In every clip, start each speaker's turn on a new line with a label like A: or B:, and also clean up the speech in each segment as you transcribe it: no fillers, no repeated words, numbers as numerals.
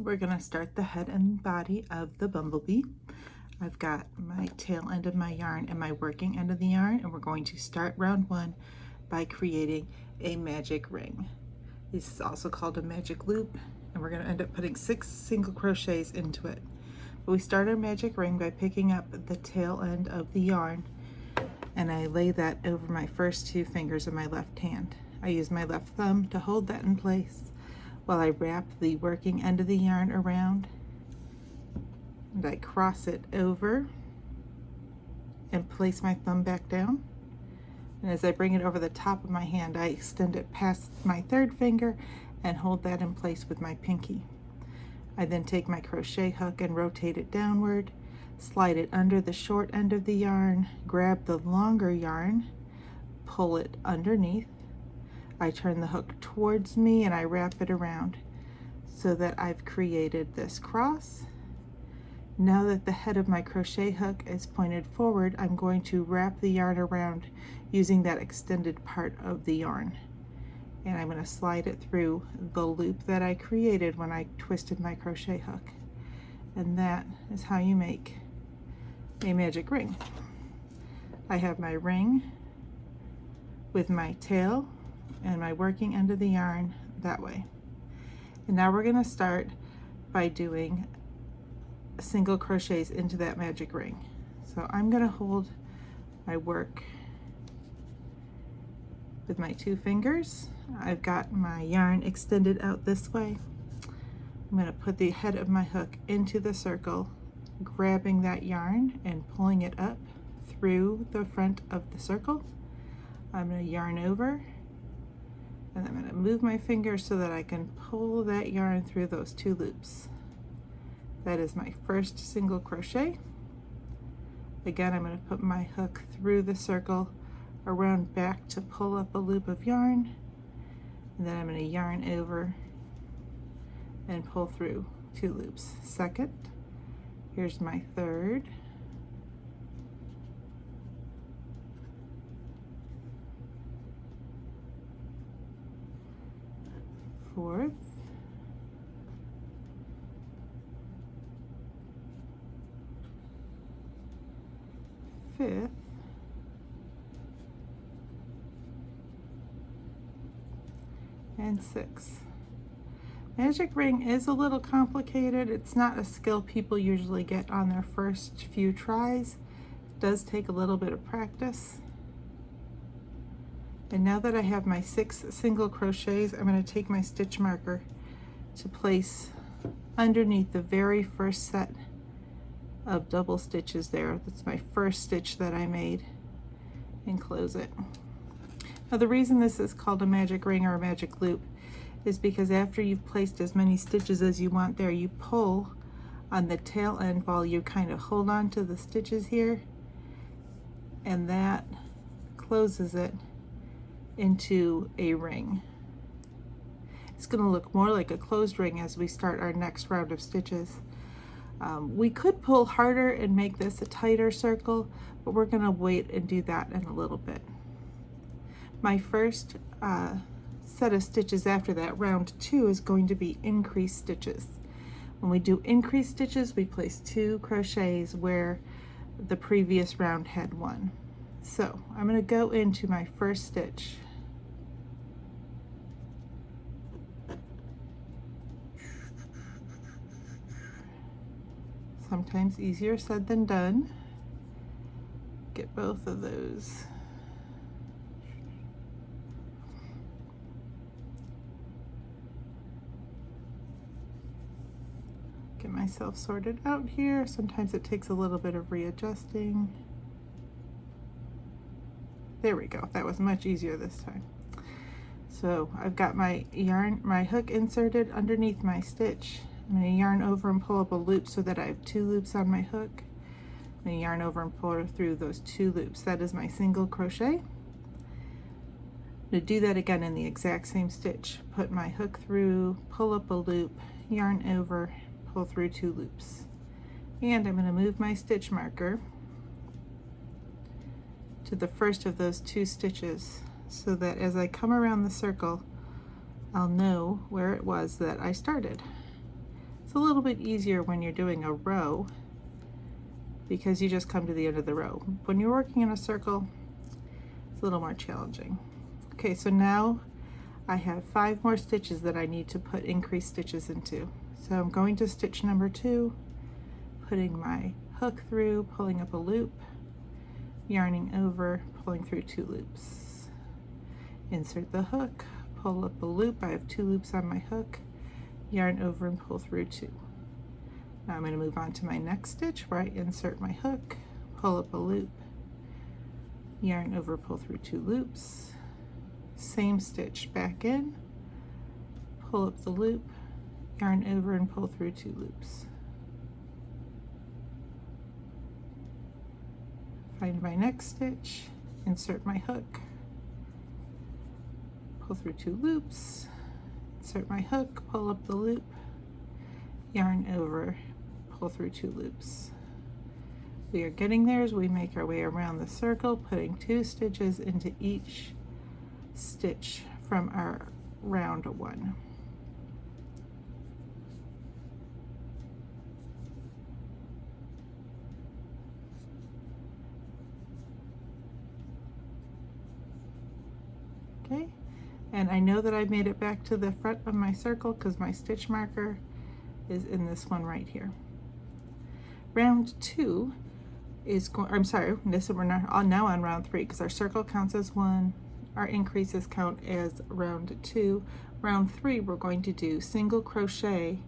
A: We're going to start the head and body of the bumblebee. I've got my tail end of my yarn and my working end of the yarn, and we're going to start round one by creating a magic ring. This is also called a magic loop, and we're going to end up putting 6 single crochets into it. But we start our magic ring by picking up the tail end of the yarn, and I lay that over my first 2 fingers of my left hand. I use my left thumb to hold that in place while I wrap the working end of the yarn around, and I cross it over and place my thumb back down. And as I bring it over the top of my hand, I extend it past my 3rd finger and hold that in place with my pinky. I then take my crochet hook and rotate it downward, slide it under the short end of the yarn, grab the longer yarn, pull it underneath. I turn the hook towards me and I wrap it around so that I've created this cross. Now that the head of my crochet hook is pointed forward, I'm going to wrap the yarn around using that extended part of the yarn. And I'm going to slide it through the loop that I created when I twisted my crochet hook. And that is how you make a magic ring. I have my ring with my tail and my working end of the yarn that way. And now we're going to start by doing single crochets into that magic ring. So I'm going to hold my work with my 2 fingers. I've got my yarn extended out this way. I'm going to put the head of my hook into the circle, grabbing that yarn and pulling it up through the front of the circle. I'm going to yarn over, and I'm going to move my fingers so that I can pull that yarn through those 2 loops. That is my first single crochet. Again, I'm going to put my hook through the circle, around back to pull up a loop of yarn, and then I'm going to yarn over and pull through 2 loops. Second, here's my 3rd, fourth, fifth, and 6th. Magic ring is a little complicated. It's not a skill people usually get on their first few tries. It does take a little bit of practice. And now that I have my 6 single crochets, I'm going to take my stitch marker to place underneath the very first set of double stitches there. That's my first stitch that I made, and close it. Now the reason this is called a magic ring or a magic loop is because after you've placed as many stitches as you want there, you pull on the tail end while you kind of hold on to the stitches here, and that closes it into a ring. It's going to look more like a closed ring as we start our next round of stitches. We could pull harder and make this a tighter circle, but we're going to wait and do that in a little bit. My first set of stitches after that, round 2, is going to be increased stitches. When we do increased stitches, we place 2 crochets where the previous round had 1. So I'm going to go into my first stitch. Sometimes easier said than done. Get both of those. Get myself sorted out here. Sometimes it takes a little bit of readjusting. There we go. That was much easier this time. So I've got my yarn, my hook inserted underneath my stitch. I'm going to yarn over and pull up a loop so that I have 2 loops on my hook. I'm going to yarn over and pull through those 2 loops. That is my single crochet. I'm going to do that again in the exact same stitch. Put my hook through, pull up a loop, yarn over, pull through 2 loops. And I'm going to move my stitch marker to the first of those 2 stitches so that as I come around the circle, I'll know where it was that I started. It's a little bit easier when you're doing a row because you just come to the end of the row. When you're working in a circle, it's a little more challenging. Okay, so now I have 5 more stitches that I need to put increased stitches into. So I'm going to stitch number 2, putting my hook through, pulling up a loop, yarning over, pulling through 2 loops. Insert the hook, pull up a loop. I have 2 loops on my hook, yarn over and pull through 2. Now I'm going to move on to my next stitch where I insert my hook, pull up a loop, yarn over, pull through 2 loops, same stitch back in, pull up the loop, yarn over and pull through 2 loops. Find my next stitch, insert my hook, pull through 2 loops, insert my hook, pull up the loop, yarn over, pull through 2 loops. We are getting there as we make our way around the circle, putting 2 stitches into each stitch from our round 1. Okay, and I know that I've made it back to the front of my circle because my stitch marker is in this one right here. Round 2 is going, I'm sorry, we're not now on round 3 because our circle counts as 1, our increases count as round 2. Round 3 we're going to do single crochet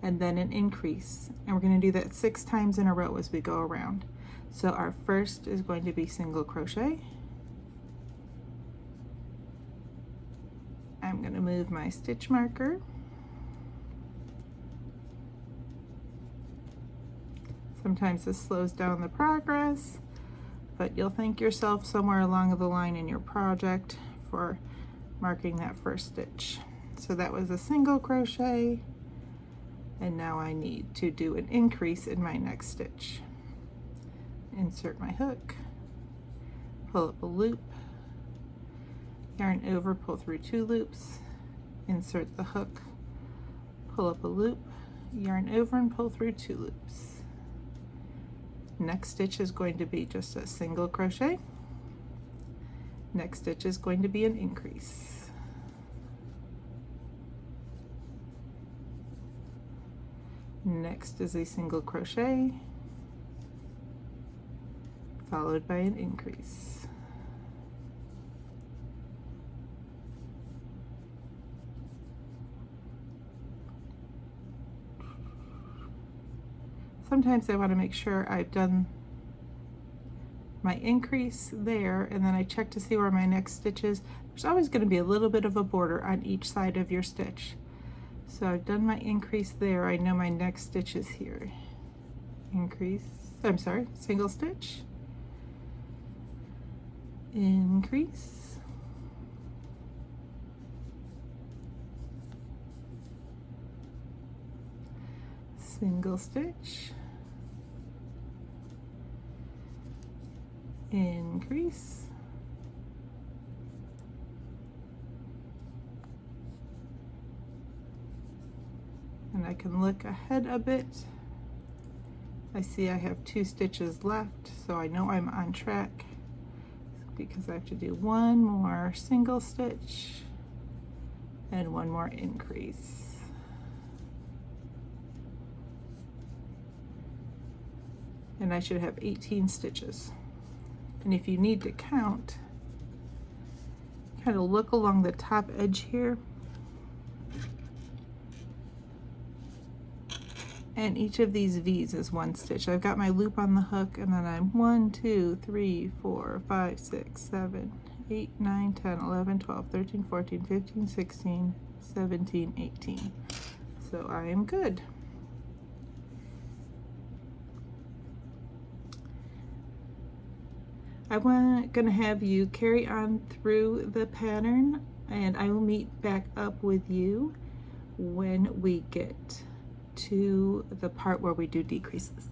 A: and then an increase, and we're going to do that 6 times in a row as we go around. So our first is going to be single crochet. I'm going to move my stitch marker. Sometimes this slows down the progress, but you'll thank yourself somewhere along the line in your project for marking that first stitch. So that was a single crochet, and now I need to do an increase in my next stitch. Insert my hook, pull up a loop, yarn over, pull through 2 loops, insert the hook, pull up a loop, yarn over and pull through 2 loops. Next stitch is going to be just a single crochet. Next stitch is going to be an increase. Next is a single crochet, followed by an increase. Sometimes I want to make sure I've done my increase there, and then I check to see where my next stitch is. There's always going to be a little bit of a border on each side of your stitch. So I've done my increase there. I know my next stitch is here. Increase, I'm sorry, single stitch, increase, single stitch, increase, and I can look ahead a bit. I see I have 2 stitches left, so I know I'm on track because I have to do 1 more single stitch and 1 more increase. And I should have 18 stitches. And if you need to count, kind of look along the top edge here, and each of these V's is 1 stitch. I've got my loop on the hook, and then I'm 1, 2, 3, 4, 5, 6, 7, 8, 9, 10, 11, 12, 13, 14, 15, 16, 17, 18. So I am good. I'm going to have you carry on through the pattern, and I will meet back up with you when we get to the part where we do decreases.